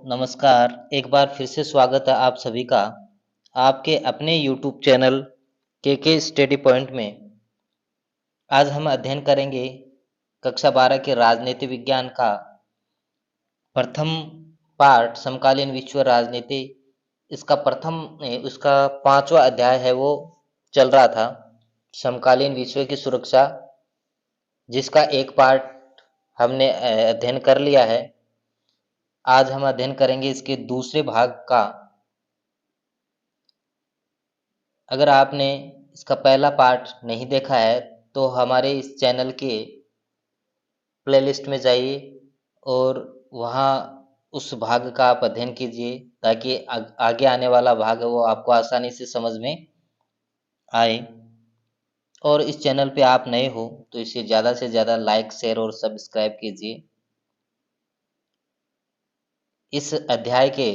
नमस्कार। एक बार फिर से स्वागत है आप सभी का आपके अपने YouTube चैनल के स्टडी पॉइंट में। आज हम अध्ययन करेंगे कक्षा 12 के राजनीति विज्ञान का प्रथम पार्ट समकालीन विश्व राजनीति। इसका उसका 5वां अध्याय है वो चल रहा था समकालीन विश्व की सुरक्षा, जिसका एक पार्ट हमने अध्ययन कर लिया है। आज हम अध्ययन करेंगे इसके दूसरे भाग का। अगर आपने इसका पहला पार्ट नहीं देखा है तो हमारे इस चैनल के प्लेलिस्ट में जाइए और वहाँ उस भाग का आप अध्ययन कीजिए ताकि आगे आने वाला भाग है वो आपको आसानी से समझ में आए। और इस चैनल पे आप नए हो तो इसे ज़्यादा से ज़्यादा लाइक, शेयर और सब्सक्राइब कीजिए। इस अध्याय के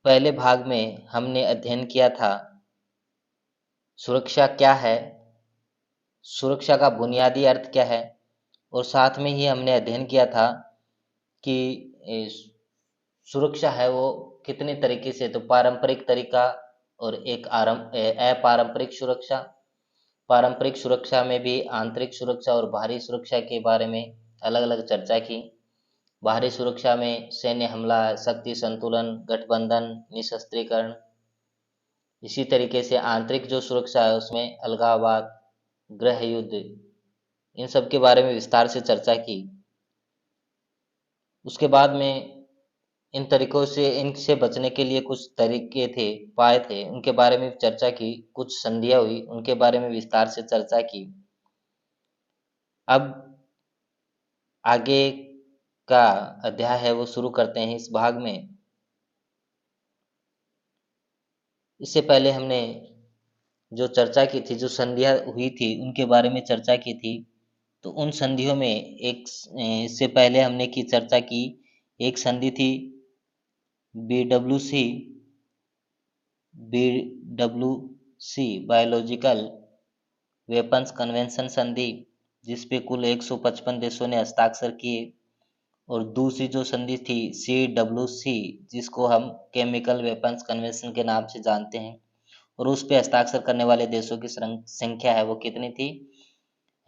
पहले भाग में हमने अध्ययन किया था सुरक्षा क्या है, सुरक्षा का बुनियादी अर्थ क्या है, और साथ में ही हमने अध्ययन किया था कि सुरक्षा है वो कितने तरीके से, तो पारंपरिक तरीका और एक अपारंपरिक सुरक्षा। पारंपरिक सुरक्षा में भी आंतरिक सुरक्षा और बाहरी सुरक्षा के बारे में अलग अलग चर्चा की। बाहरी सुरक्षा में सैन्य हमला, शक्ति संतुलन, गठबंधन, निशस्त्रीकरण। इसी तरीके से आंतरिक जो सुरक्षा है उसमें अलगाववाद, गृह युद्ध, इन सब के बारे में विस्तार से चर्चा की। उसके बाद में इन तरीकों से, इनसे बचने के लिए कुछ तरीके थे, उपाय थे, उनके बारे में चर्चा की। कुछ संधियां हुई, उनके बारे में विस्तार से चर्चा की। अब आगे का अध्याय है वो शुरू करते हैं इस भाग में। इससे पहले हमने जो चर्चा की थी, जो संधियां हुई थी उनके बारे में चर्चा की थी। तो उन संधियों में इससे पहले हमने चर्चा की, एक संधि थी BWC बायोलॉजिकल वेपन्स कन्वेंशन संधि, जिस पे कुल 155 देशों ने हस्ताक्षर किए। और दूसरी जो संधि थी CWC, जिसको हम केमिकल वेपन्स कन्वेंशन के नाम से जानते हैं, और उस पे हस्ताक्षर करने वाले देशों की संख्या है वो कितनी थी,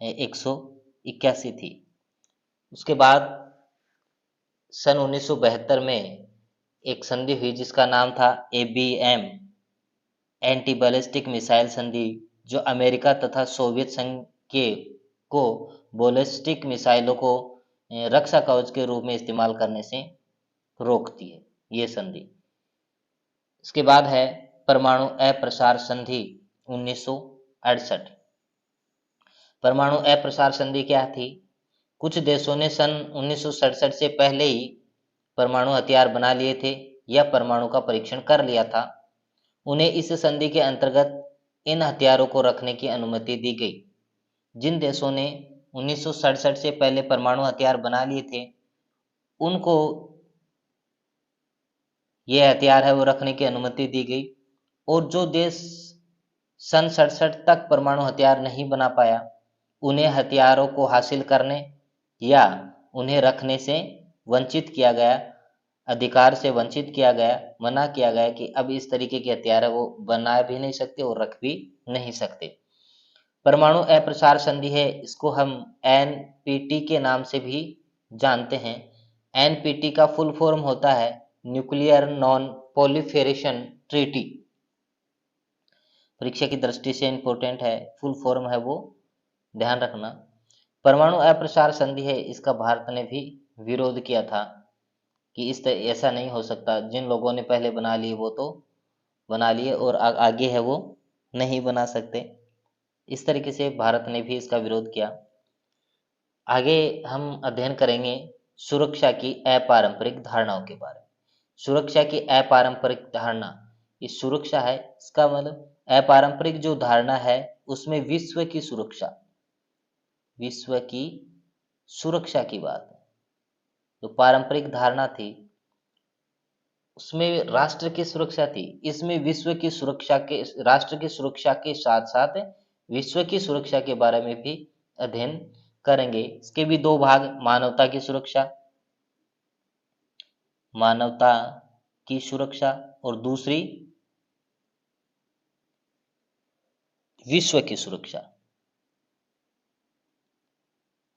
181 थी। उसके बाद सन 1972 में एक संधि हुई जिसका नाम था ABM, एंटी बैलिस्टिक मिसाइल संधि, जो अमेरिका तथा सोवियत संघ के को बैलिस्टिक मिसाइलों को रक्षा कवच के रूप में इस्तेमाल करने से रोकती है ये संधि। इसके बाद है परमाणु अप्रसार संधि 1968। परमाणु अप्रसार संधि क्या थी? कुछ देशों ने सन 1967 से पहले ही परमाणु हथियार बना लिए थे या परमाणु का परीक्षण कर लिया था। उन्हें इस संधि के अंतर्गत इन हथियारों को रखने की अनुमति दी गई। जिन देशों ने 1967 से पहले परमाणु हथियार बना लिए थे उनको ये हथियार है वो रखने की अनुमति दी गई, और जो देश सन 67 तक परमाणु हथियार नहीं बना पाया उन्हें हथियारों को हासिल करने या उन्हें रखने से वंचित किया गया, अधिकार से वंचित किया गया, मना किया गया कि अब इस तरीके के हथियार है वो बना भी नहीं सकते और रख भी नहीं सकते। परमाणु अप्रसार संधि है, इसको हम NPT के नाम से भी जानते हैं। NPT का फुल फॉर्म होता है न्यूक्लियर नॉन प्रोलिफेरेशन ट्रीटी। परीक्षा की दृष्टि से इंपॉर्टेंट है, फुल फॉर्म है वो ध्यान रखना। परमाणु अप्रसार संधि है, इसका भारत ने भी विरोध किया था कि ऐसा नहीं हो सकता, जिन लोगों ने पहले बना लिए वो तो बना लिए और आगे है वो नहीं बना सकते। इस तरीके से भारत ने भी इसका विरोध किया। आगे हम अध्ययन करेंगे सुरक्षा की अपारंपरिक धारणाओं के बारे में। सुरक्षा की अपारंपरिक धारणा, ये सुरक्षा है, इसका मतलब अपारंपरिक जो धारणा है उसमें विश्व की सुरक्षा की बात है। जो पारंपरिक धारणा थी उसमें राष्ट्र की सुरक्षा थी, इसमें विश्व की सुरक्षा के, राष्ट्र की सुरक्षा के साथ साथ विश्व की सुरक्षा के बारे में भी अध्ययन करेंगे। इसके भी दो भाग, मानवता की सुरक्षा, मानवता की सुरक्षा और दूसरी विश्व की सुरक्षा।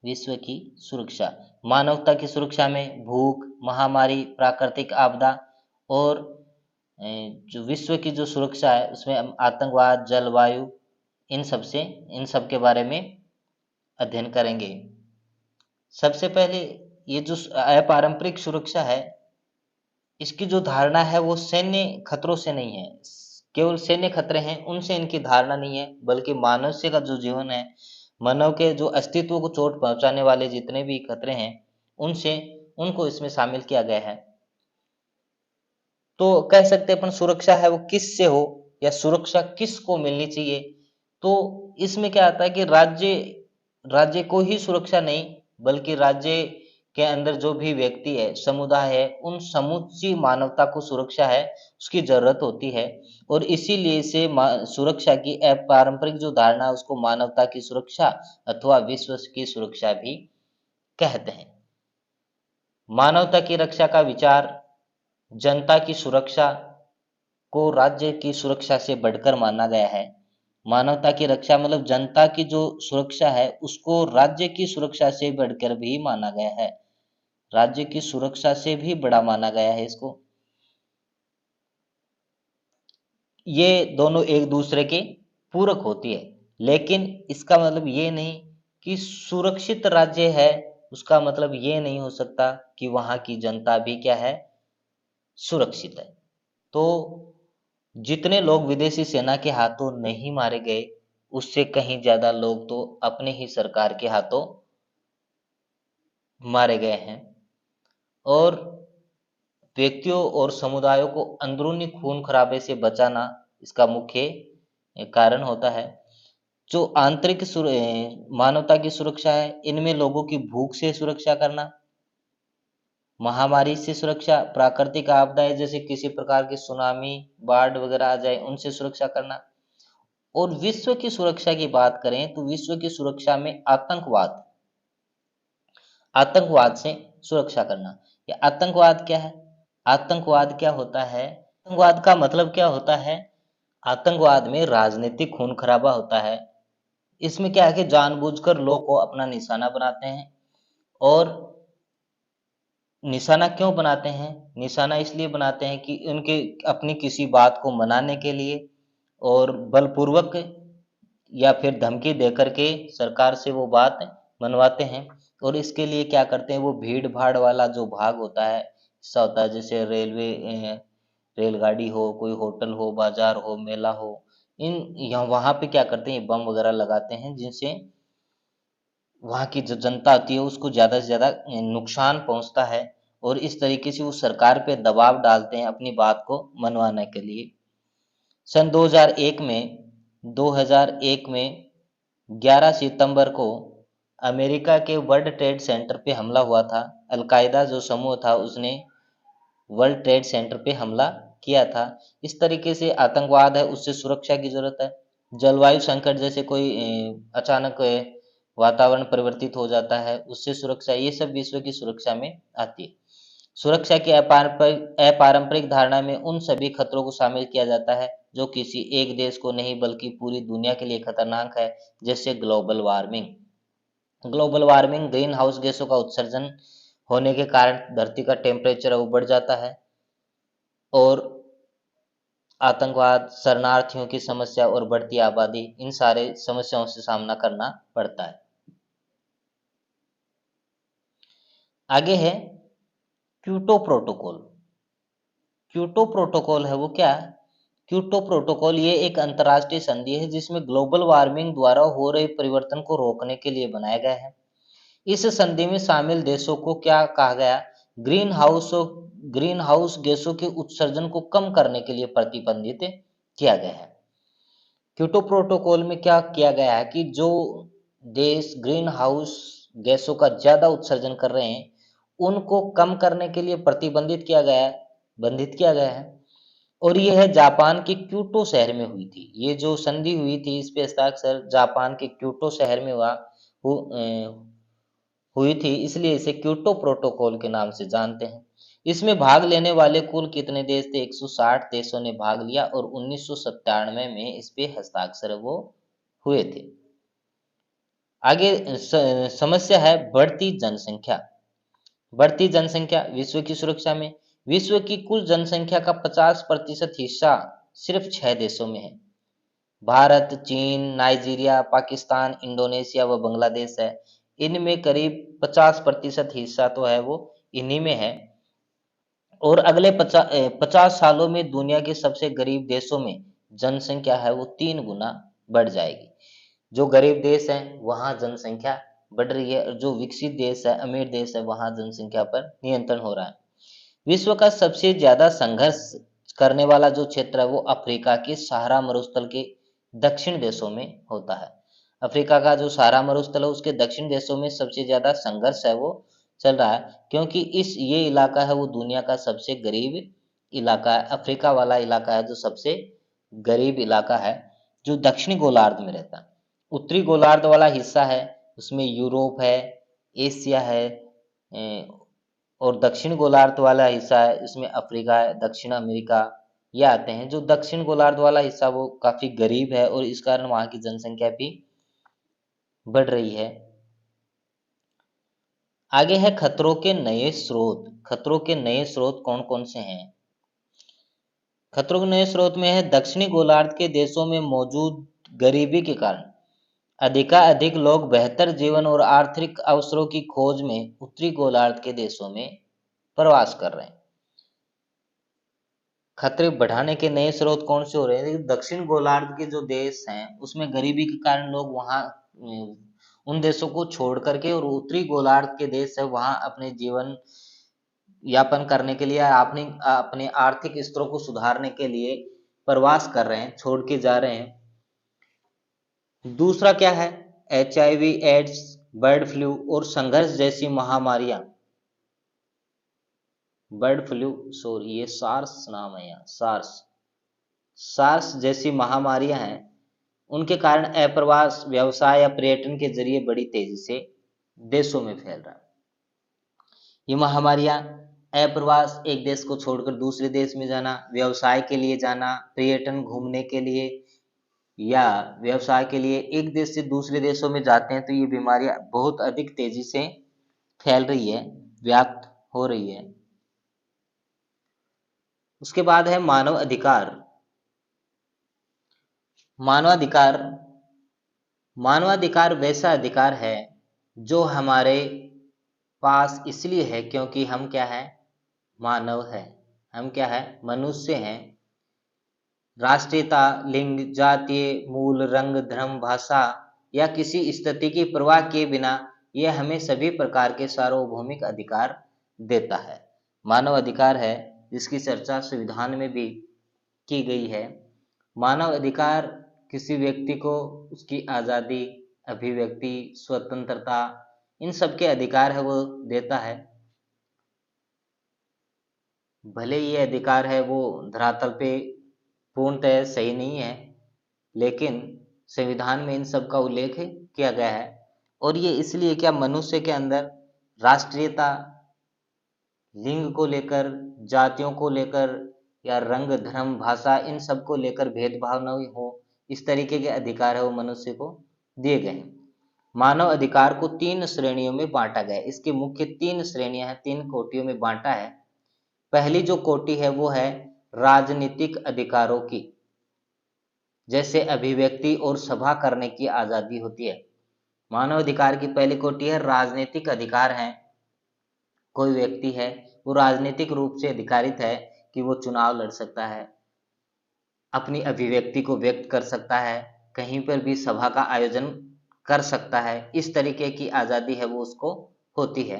विश्व की सुरक्षा, मानवता की सुरक्षा में भूख, महामारी, प्राकृतिक आपदा और जो विश्व की जो सुरक्षा है उसमें हम आतंकवाद, जलवायु, इन सब के बारे में अध्ययन करेंगे। सबसे पहले ये जो अपारंपरिक सुरक्षा है, इसकी जो धारणा है वो सैन्य खतरों से नहीं है, केवल सैन्य खतरे हैं उनसे इनकी धारणा नहीं है, बल्कि मनुष्य का जो जीवन है, मानव के जो अस्तित्व को चोट पहुंचाने वाले जितने भी खतरे हैं उनसे उनको इसमें शामिल किया गया है। तो कह सकते हैं अपन सुरक्षा है वो किससे हो या सुरक्षा किसको मिलनी चाहिए। तो इसमें क्या आता है कि राज्य राज्य को ही सुरक्षा नहीं, बल्कि राज्य के अंदर जो भी व्यक्ति है, समुदाय है, उन समूची मानवता को सुरक्षा है उसकी जरूरत होती है। और इसीलिए इसे सुरक्षा की अपारंपरिक जो धारणा है उसको मानवता की सुरक्षा अथवा विश्व की सुरक्षा भी कहते हैं। मानवता की रक्षा का विचार जनता की सुरक्षा को राज्य की सुरक्षा से बढ़कर माना गया है। मानवता की रक्षा मतलब जनता की जो सुरक्षा है उसको राज्य की सुरक्षा से बढ़कर भी माना गया है, राज्य की सुरक्षा से भी बड़ा माना गया है इसको। ये दोनों एक दूसरे के पूरक होती है, लेकिन इसका मतलब ये नहीं कि सुरक्षित राज्य है उसका मतलब ये नहीं हो सकता कि वहां की जनता भी क्या है, सुरक्षित है। तो जितने लोग विदेशी सेना के हाथों नहीं मारे गए उससे कहीं ज्यादा लोग तो अपने ही सरकार के हाथों मारे गए हैं। और व्यक्तियों और समुदायों को अंदरूनी खून खराबे से बचाना इसका मुख्य कारण होता है। जो आंतरिक मानवता की सुरक्षा है इनमें लोगों की भूख से सुरक्षा करना, महामारी से सुरक्षा, प्राकृतिक आपदाएं जैसे किसी प्रकार की सुनामी, बाढ़ वगैरह आ जाए उनसे सुरक्षा करना। और विश्व की सुरक्षा की बात करें तो विश्व की सुरक्षा में आतंकवाद से सुरक्षा करना। ये आतंकवाद क्या है? आतंकवाद क्या होता है? आतंकवाद का मतलब क्या होता है? आतंकवाद में राजनीतिक खून खराबा होता है। इसमें क्या है कि जानबूझकर लोग को अपना निशाना बनाते हैं। और निशाना क्यों बनाते हैं? निशाना इसलिए बनाते हैं कि उनके अपनी किसी बात को मनाने के लिए और बलपूर्वक या फिर धमकी देकर के सरकार से वो बात मनवाते हैं। और इसके लिए क्या करते हैं, वो भीड़ भाड़ वाला जो भाग होता है, हिस्सा होता है, जैसे रेलगाड़ी हो, कोई होटल हो, बाजार हो, मेला हो, इन यहाँ वहां पे क्या करते हैं, बम वगैरह लगाते हैं जिनसे वहाँ की जो जनता होती है उसको ज्यादा से ज्यादा नुकसान पहुंचता है। और इस तरीके से वो सरकार पे दबाव डालते हैं अपनी बात को मनवाने के लिए। सन 2001 में 11 सितंबर को अमेरिका के वर्ल्ड ट्रेड सेंटर पे हमला हुआ था। अलकायदा जो समूह था उसने वर्ल्ड ट्रेड सेंटर पे हमला किया था। इस तरीके से आतंकवाद है उससे सुरक्षा की जरूरत है। जलवायु संकट जैसे कोई अचानक वातावरण परिवर्तित हो जाता है उससे सुरक्षा, ये सब विश्व की सुरक्षा में आती है। सुरक्षा की अपारंपरिक धारणा में उन सभी खतरों को शामिल किया जाता है जो किसी एक देश को नहीं बल्कि पूरी दुनिया के लिए खतरनाक है, जैसे ग्लोबल वार्मिंग ग्रीन हाउस गैसों का उत्सर्जन होने के कारण धरती का टेम्परेचर वो बढ़ जाता है। और आतंकवाद, शरणार्थियों की समस्या और बढ़ती आबादी, इन सारे समस्याओं से सामना करना पड़ता है। आगे है क्योटो प्रोटोकॉल। क्योटो प्रोटोकॉल है वो क्या? क्योटो प्रोटोकॉल ये एक अंतर्राष्ट्रीय संधि है जिसमें ग्लोबल वार्मिंग द्वारा हो रहे परिवर्तन को रोकने के लिए बनाया गया है। इस संधि में शामिल देशों को क्या कहा गया, ग्रीन हाउस गैसों के उत्सर्जन को कम करने के लिए प्रतिबंधित किया गया है। क्योटो प्रोटोकॉल में क्या किया गया है कि जो देश ग्रीन हाउस गैसों का ज्यादा उत्सर्जन कर रहे हैं उनको कम करने के लिए बंधित किया गया है। और ये है जापान के क्योटो शहर में हुई थी। ये जो संधि हुई थी इस पे हस्ताक्षर जापान के क्योटो शहर में हुई थी, इसलिए इसे क्योटो प्रोटोकॉल के नाम से जानते हैं। इसमें भाग लेने वाले कुल कितने देश थे? 160 देशों ने भाग लिया और 1997 में इस पे हस्ताक्षर वो हुए थे। आगे समस्या है बढ़ती जनसंख्या। बढ़ती जनसंख्या विश्व की सुरक्षा में। विश्व की कुल जनसंख्या का 50% हिस्सा सिर्फ 6 देशों में है। भारत, चीन, नाइजीरिया, पाकिस्तान, इंडोनेशिया व बांग्लादेश है। इनमें करीब 50% हिस्सा तो है वो इन्हीं में है। और अगले 50 सालों में दुनिया के सबसे गरीब देशों में जनसंख्या है वो 3 गुना बढ़ जाएगी। जो गरीब देश हैं वहाँ जनसंख्या बढ़ रही है, और जो विकसित देश है, अमीर देश है, वहाँ जनसंख्या पर नियंत्रण हो रहा है। विश्व का सबसे ज्यादा संघर्ष करने वाला जो क्षेत्र है वो अफ्रीका के सहारा मरुस्थल के दक्षिण देशों में होता है। अफ्रीका का जो सहारा मरुस्थल है उसके दक्षिण देशों में सबसे ज्यादा संघर्ष है वो चल रहा है, क्योंकि ये इलाका है वो दुनिया का सबसे गरीब इलाका है। अफ्रीका वाला इलाका है जो सबसे गरीब इलाका है, जो दक्षिणी गोलार्ध में रहता है। उत्तरी गोलार्ध वाला हिस्सा है उसमें यूरोप है, एशिया है, और दक्षिण गोलार्ध वाला हिस्सा है इसमें अफ्रीका है, दक्षिण अमेरिका ये आते हैं। जो दक्षिण गोलार्ध वाला हिस्सा वो काफी गरीब है और इस कारण वहाँ की जनसंख्या भी बढ़ रही है। आगे है खतरों के नए स्रोत। खतरों के नए स्रोत कौन कौन से हैं? खतरों के नए स्रोत में है दक्षिणी गोलार्ध के देशों में मौजूद गरीबी के कारण अधिकाधिक लोग बेहतर जीवन और आर्थिक अवसरों की खोज में उत्तरी गोलार्ध के देशों में प्रवास कर रहे हैं। खतरे बढ़ाने के नए स्रोत कौन से हो रहे हैं? दक्षिण गोलार्ध के जो देश हैं उसमें गरीबी के कारण लोग वहाँ उन देशों को छोड़ करके और उत्तरी गोलार्ध के देश है वहाँ अपने जीवन यापन करने के लिए, अपने अपने आर्थिक स्तरों को सुधारने के लिए प्रवास कर रहे हैं, छोड़ के जा रहे हैं। दूसरा क्या है? HIV, एड्स, बर्ड फ्लू और संघर्ष जैसी महामारियां। बर्ड फ्लू, सॉरी ये सार्स नाम है यहाँ, सार्स। सार्स जैसी महामारियां हैं, उनके कारण अप्रवास व्यवसाय या पर्यटन के जरिए बड़ी तेजी से देशों में फैल रहा है। ये महामारियां अप्रवास, एक देश को छोड़कर दूसरे देश में जाना, व्यवसाय के लिए जाना, पर्यटन घूमने के लिए या व्यवसाय के लिए एक देश से दूसरे देशों में जाते हैं, तो ये बीमारियां बहुत अधिक तेजी से फैल रही है, व्याप्त हो रही है। उसके बाद है मानव अधिकार। मानवाधिकार, मानवाधिकार वैसा अधिकार है जो हमारे पास इसलिए है क्योंकि हम क्या है? मानव है। हम क्या है? मनुष्य हैं। राष्ट्रीयता, लिंग, जातीय मूल, रंग, धर्म, भाषा या किसी स्थिति की परवाह किए बिना यह हमें सभी प्रकार के सार्वभौमिक अधिकार देता है। मानव अधिकार है जिसकी चर्चा संविधान में भी की गई है। मानव अधिकार किसी व्यक्ति को उसकी आज़ादी, अभिव्यक्ति, स्वतंत्रता, इन सब के अधिकार है वो देता है। भले ये अधिकार है वो धरातल पे पूर्णतः सही नहीं है, लेकिन संविधान में इन सब का उल्लेख किया गया है। और ये इसलिए क्या मनुष्य के अंदर राष्ट्रीयता, लिंग को लेकर, जातियों को लेकर या रंग, धर्म, भाषा, इन सब को लेकर भेदभाव न हो, इस तरीके के अधिकार है वो मनुष्य को दिए गए हैं। मानव अधिकार को 3 श्रेणियों में बांटा गया है। इसकी मुख्य 3 श्रेणियां हैं, 3 कोटियों में बांटा है। पहली जो कोटि है वो है राजनीतिक अधिकारों की, जैसे अभिव्यक्ति और सभा करने की आजादी होती है। मानव अधिकार की पहली कोटि है राजनीतिक अधिकार है। कोई व्यक्ति है वो राजनीतिक रूप से अधिकारित है कि वो चुनाव लड़ सकता है, अपनी अभिव्यक्ति को व्यक्त कर सकता है, कहीं पर भी सभा का आयोजन कर सकता है। इस तरीके की आजादी है वो उसको होती है।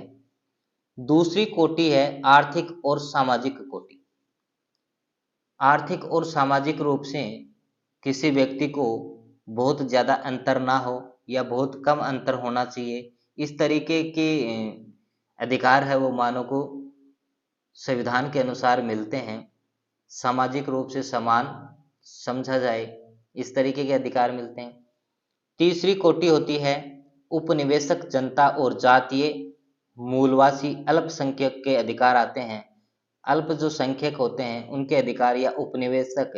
दूसरी कोटि है आर्थिक और सामाजिक कोटि। आर्थिक और सामाजिक रूप से किसी व्यक्ति को बहुत ज्यादा अंतर ना हो या बहुत कम अंतर होना चाहिए, इस तरीके के अधिकार है वो मानव को संविधान के अनुसार मिलते हैं। सामाजिक रूप से समान समझा जाए, इस तरीके के अधिकार मिलते हैं। तीसरी कोटि होती है उपनिवेशक जनता और जातीय मूलवासी अल्पसंख्यक के अधिकार आते हैं। अल्प जो संख्यक होते हैं उनके अधिकार या उपनिवेशक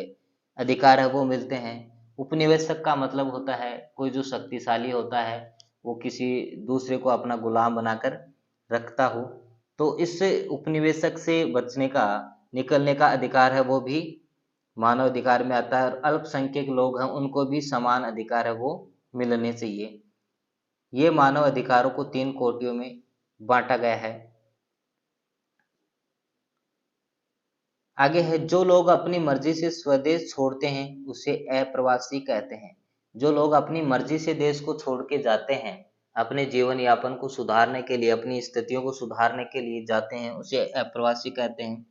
अधिकार है वो मिलते हैं। उपनिवेशक का मतलब होता है कोई जो शक्तिशाली होता है, वो किसी दूसरे को अपना गुलाम बनाकर रखता हो, तो इस उपनिवेशक से बचने का, निकलने का अधिकार है वो भी मानव अधिकार में आता है। और अल्पसंख्यक लोग हैं उनको भी समान अधिकार है वो मिलने चाहिए। ये मानव अधिकारों को 3 कोटियों में बांटा गया है। आगे है, जो लोग अपनी मर्जी से स्वदेश छोड़ते हैं उसे अप्रवासी कहते हैं। जो लोग अपनी मर्जी से देश को छोड़ के जाते हैं, अपने जीवन यापन को सुधारने के लिए, अपनी स्थितियों को सुधारने के लिए जाते हैं, उसे अप्रवासी कहते हैं।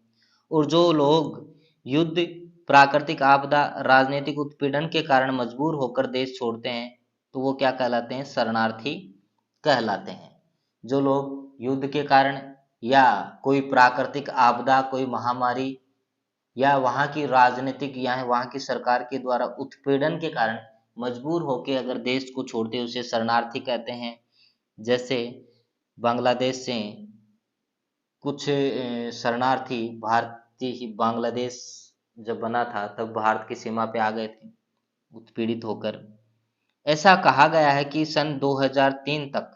और जो लोग युद्ध, प्राकृतिक आपदा, राजनीतिक उत्पीड़न के कारण मजबूर होकर देश छोड़ते हैं, तो वो क्या कहलाते हैं? शरणार्थी कहलाते हैं। जो लोग युद्ध के कारण या कोई प्राकृतिक आपदा, कोई महामारी या वहाँ की राजनीतिक या वहाँ की सरकार के द्वारा उत्पीड़न के कारण मजबूर होकर अगर देश को छोड़ते हैं, उसे शरणार्थी कहते हैं। जैसे बांग्लादेश से कुछ शरणार्थी भारतीय, बांग्लादेश जब बना था तब भारत की सीमा पे आ गए थे उत्पीड़ित होकर। ऐसा कहा गया है कि सन 2003 तक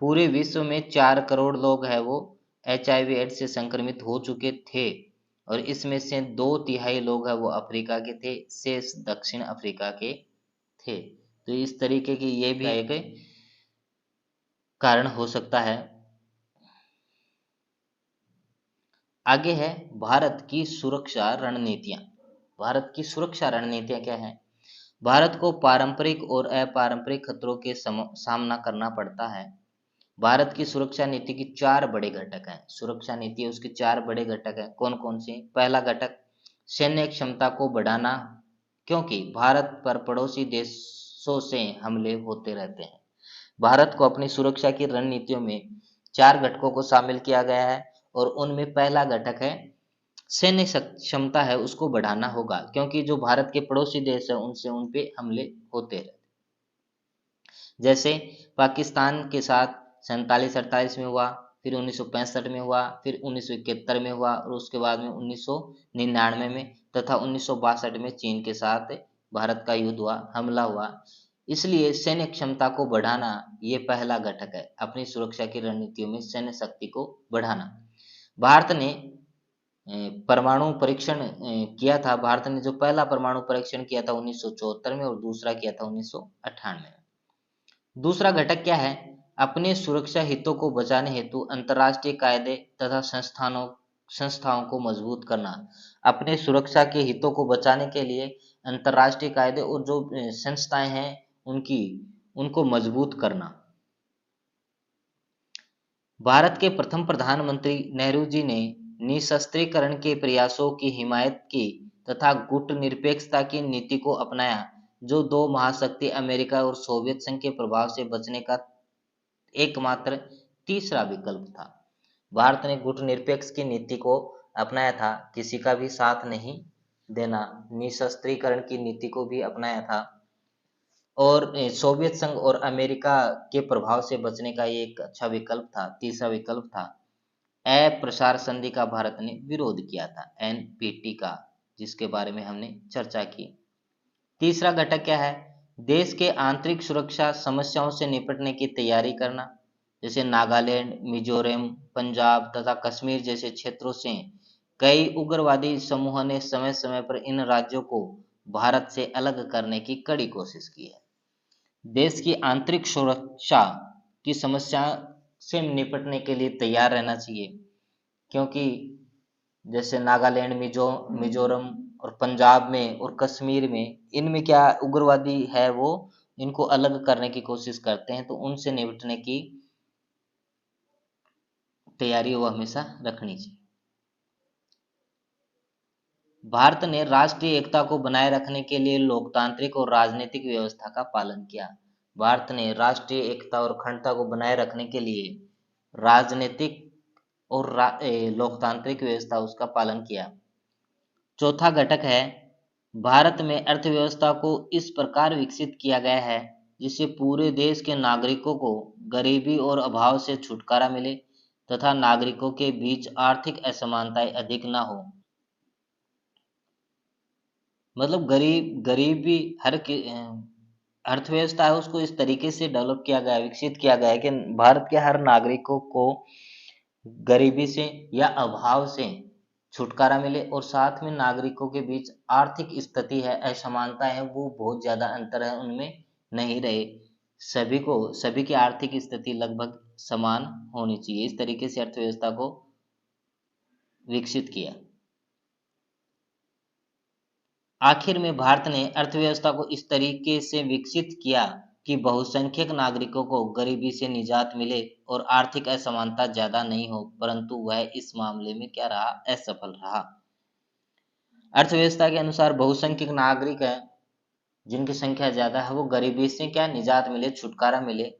पूरे विश्व में 4 करोड़ लोग हैं वो HIV एड्स से संक्रमित हो चुके थे, और इसमें से 2/3 लोग हैं वो अफ्रीका के थे, शेष दक्षिण अफ्रीका के थे। तो इस तरीके की ये भी एक कारण हो सकता है। आगे है भारत की सुरक्षा रणनीतियां। भारत की सुरक्षा रणनीतियां क्या है? भारत को पारंपरिक और अपारंपरिक खतरों के सामना करना पड़ता है। भारत की सुरक्षा नीति की 4 बड़े घटक हैं। सुरक्षा नीति उसके 4 बड़े घटक हैं। कौन कौन से? पहला घटक, सैन्य क्षमता को बढ़ाना, क्योंकि भारत पर पड़ोसी देशों से हमले होते रहते हैं। भारत को अपनी सुरक्षा की रणनीतियों में 4 घटकों को शामिल किया गया है, और उनमें पहला घटक है सैन्य क्षमता है उसको बढ़ाना होगा, क्योंकि जो भारत के पड़ोसी देश है उनसे उन पे हमले होते रहते। जैसे पाकिस्तान के साथ 47-48 में हुआ, फिर 1965 में हुआ, फिर 1971 में हुआ, और उसके बाद में 1999 में तथा 1962 में चीन के साथ भारत का युद्ध हुआ, हमला हुआ। इसलिए सैन्य क्षमता को बढ़ाना ये पहला घटक है अपनी सुरक्षा की रणनीतियों में, सैन्य शक्ति को बढ़ाना। भारत ने परमाणु परीक्षण किया था। भारत ने जो पहला परमाणु परीक्षण किया था 1974 में, और दूसरा किया था 1998 में। दूसरा घटक क्या है? अपने सुरक्षा हितों को बचाने हेतु अंतर्राष्ट्रीय कायदे तथा संस्थाओं को मजबूत करना। अपने सुरक्षा के हितों को बचाने के लिए अंतर्राष्ट्रीय कायदे और जो संस्थाएं हैं उनको मजबूत करना। भारत के प्रथम प्रधानमंत्री नेहरू जी ने निशस्त्रीकरण के प्रयासों की हिमायत की तथा गुटनिरपेक्षता की नीति को अपनाया, जो 2 महाशक्ति अमेरिका और सोवियत संघ के प्रभाव से बचने का एकमात्र तीसरा विकल्प था। भारत ने गुटनिरपेक्ष की नीति को अपनाया था, किसी का भी साथ नहीं देना, निशस्त्रीकरण की नीति को भी अपनाया था, और सोवियत संघ और अमेरिका के प्रभाव से बचने का ये एक अच्छा विकल्प था, तीसरा विकल्प था। अप्रसार संधि का भारत ने विरोध किया था, NPT का, जिसके बारे में हमने चर्चा की। तीसरा घटक क्या है? देश के आंतरिक सुरक्षा समस्याओं से निपटने की तैयारी करना। जैसे नागालैंड, मिजोरम, पंजाब तथा कश्मीर जैसे क्षेत्रों से कई उग्रवादी समूहों ने समय समय पर इन राज्यों को भारत से अलग करने की कड़ी कोशिश की है। देश की आंतरिक सुरक्षा की समस्या से निपटने के लिए तैयार रहना चाहिए, क्योंकि जैसे नागालैंड, मिजोरम और पंजाब में और कश्मीर में, इनमें क्या उग्रवादी है वो इनको अलग करने की कोशिश करते हैं, तो उनसे निपटने की तैयारी वो हमेशा रखनी चाहिए। भारत ने राष्ट्रीय एकता को बनाए रखने के लिए लोकतांत्रिक और राजनीतिक व्यवस्था का पालन किया। भारत ने राष्ट्रीय एकता और अखंडता को बनाए रखने के लिए राजनीतिक और लोकतांत्रिक व्यवस्था उसका पालन किया। चौथा घटक है, भारत में अर्थव्यवस्था को इस प्रकार विकसित किया गया है जिससे पूरे देश के नागरिकों को गरीबी और अभाव से छुटकारा मिले तथा नागरिकों के बीच आर्थिक असमानताएं अधिक न हो। मतलब गरीबी अर्थव्यवस्था है उसको इस तरीके से डेवलप किया गया है, विकसित किया गया है कि भारत के हर नागरिकों को गरीबी से या अभाव से छुटकारा मिले और साथ में नागरिकों के बीच आर्थिक स्थिति है, असमानता है, वो बहुत ज्यादा अंतर है उनमें नहीं रहे। सभी की आर्थिक स्थिति लगभग समान होनी चाहिए। इस तरीके से अर्थव्यवस्था को विकसित किया। आखिर में भारत ने अर्थव्यवस्था को इस तरीके से विकसित किया कि बहुसंख्यक नागरिकों को गरीबी से निजात मिले और आर्थिक असमानता ज्यादा नहीं हो, परंतु वह इस मामले में क्या रहा? असफल रहा। अर्थव्यवस्था के अनुसार बहुसंख्यक नागरिक हैं जिनकी संख्या ज्यादा है, वो गरीबी से क्या निजात मिले, छुटकारा मिले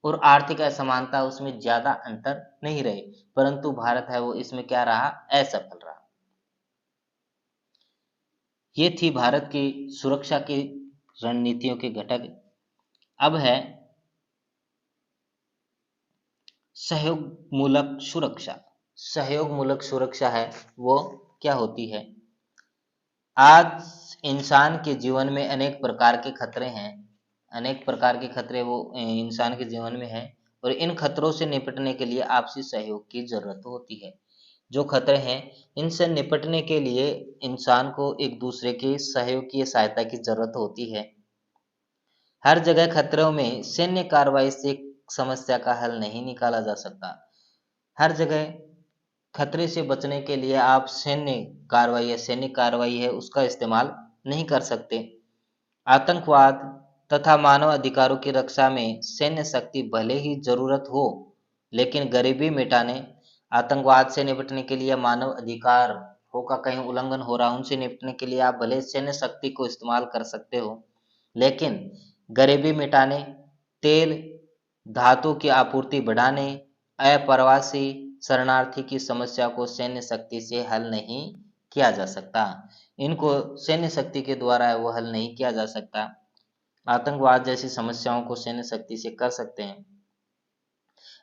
और आर्थिक असमानता उसमें ज्यादा अंतर नहीं रहे, परंतु भारत है वो इसमें क्या रहा? असफल रहा। ये थी भारत की सुरक्षा की रणनीतियों के घटक। अब है सहयोग मूलक सुरक्षा। सहयोग मूलक सुरक्षा है वो क्या होती है? आज इंसान के जीवन में अनेक प्रकार के खतरे हैं, अनेक प्रकार के खतरे वो इंसान के जीवन में है और इन खतरों से निपटने के लिए आपसी सहयोग की जरूरत होती है। जो खतरे हैं इनसे निपटने के लिए इंसान को एक दूसरे के सहयोग की सहायता की जरूरत होती है। हर जगह खतरों में सैन्य कार्रवाई से समस्या का हल नहीं निकाला जा सकता। हर जगह खतरे से बचने के लिए आप सैन्य कार्रवाई है उसका इस्तेमाल नहीं कर सकते। आतंकवाद तथा मानव अधिकारों की रक्षा में सैन्य शक्ति भले ही जरूरत हो, लेकिन गरीबी मिटाने, आतंकवाद से निपटने के लिए, मानव अधिकारों का कहीं उल्लंघन हो रहा उनसे निपटने के लिए आप भले सैन्य शक्ति को इस्तेमाल कर सकते हो, लेकिन गरीबी मिटाने, तेल धातु की आपूर्ति बढ़ाने, अप्रवासी शरणार्थी की समस्या को सैन्य शक्ति से हल नहीं किया जा सकता। इनको सैन्य शक्ति के द्वारा वो हल नहीं किया जा सकता। आतंकवाद जैसी समस्याओं को सैन्य शक्ति से कर सकते हैं।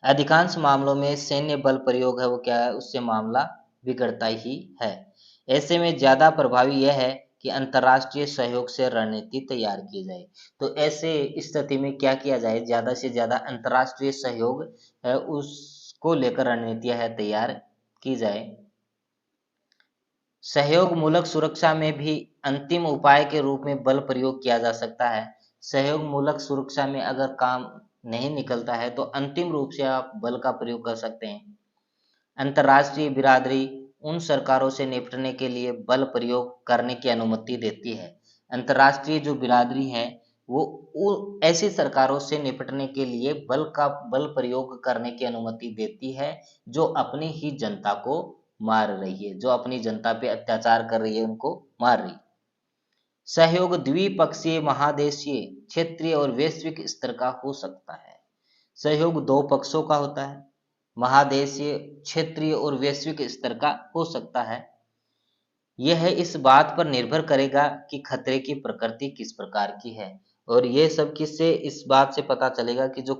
अधिकांश मामलों में सैन्य बल प्रयोग है वो क्या है? उससे मामला बिगड़ता ही है। ऐसे में ज्यादा प्रभावी यह है कि अंतर्राष्ट्रीय सहयोग से रणनीति तैयार की जाए। तो ऐसे स्थिति में क्या किया जाए? ज्यादा से ज्यादा अंतर्राष्ट्रीय सहयोग है उसको लेकर रणनीतियां है तैयार की जाए। सहयोग मूलक सुरक्षा में भी अंतिम उपाय के रूप में बल प्रयोग किया जा सकता है। सहयोग मूलक सुरक्षा में अगर काम नहीं निकलता है तो अंतिम रूप से आप बल का प्रयोग कर सकते हैं। अंतर्राष्ट्रीय बिरादरी उन सरकारों से निपटने के लिए बल प्रयोग करने की अनुमति देती है। अंतर्राष्ट्रीय जो बिरादरी है वो ऐसी सरकारों से निपटने के लिए बल प्रयोग करने की अनुमति देती है जो अपनी ही जनता को मार रही है, जो अपनी जनता पे अत्याचार कर रही है, उनको मार रही है। सहयोग द्विपक्षीय, महादेशीय, क्षेत्रीय और वैश्विक स्तर का हो सकता है। सहयोग दो पक्षों का होता है, महादेशीय, क्षेत्रीय और वैश्विक स्तर का हो सकता है। यह इस बात पर निर्भर करेगा कि खतरे की प्रकृति किस प्रकार की है, और ये सब किससे इस बात से पता चलेगा कि जो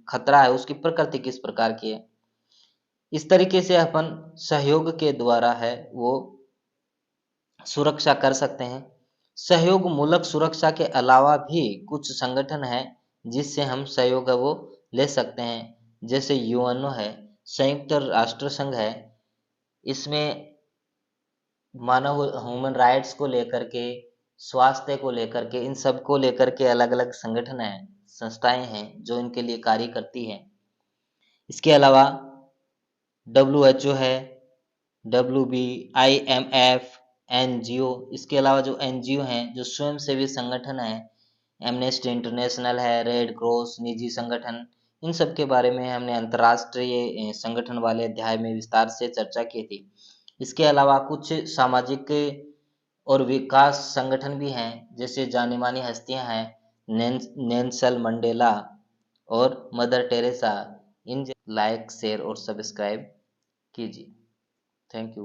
खतरा है उसकी प्रकृति किस प्रकार की है। इस तरीके से अपन सहयोग के द्वारा है वो सुरक्षा कर सकते हैं। सहयोग मूलक सुरक्षा के अलावा भी कुछ संगठन हैं जिससे हम सहयोग है वो ले सकते हैं, जैसे यूएनओ है, संयुक्त राष्ट्र संघ है। इसमें मानव ह्यूमन राइट्स को लेकर के, स्वास्थ्य को लेकर के, इन सब को लेकर के अलग अलग संगठन हैं, संस्थाएं हैं जो इनके लिए कार्य करती हैं। इसके अलावा WHO है, WB, IMF, NGO। इसके अलावा जो NGO हैं, जो स्वयंसेवी संगठन हैं, एमनेस्टी इंटरनेशनल है, रेड क्रॉस, निजी संगठन, इन सब के बारे में हमने अंतर्राष्ट्रीय संगठन वाले अध्याय में विस्तार से चर्चा की थी। इसके अलावा कुछ सामाजिक और विकास संगठन भी हैं, जैसे जानी मानी हस्तियां हैं नेल्सन मंडेला और mother Teresa. In like, share और सब्सक्राइब कीजिए। Thank you.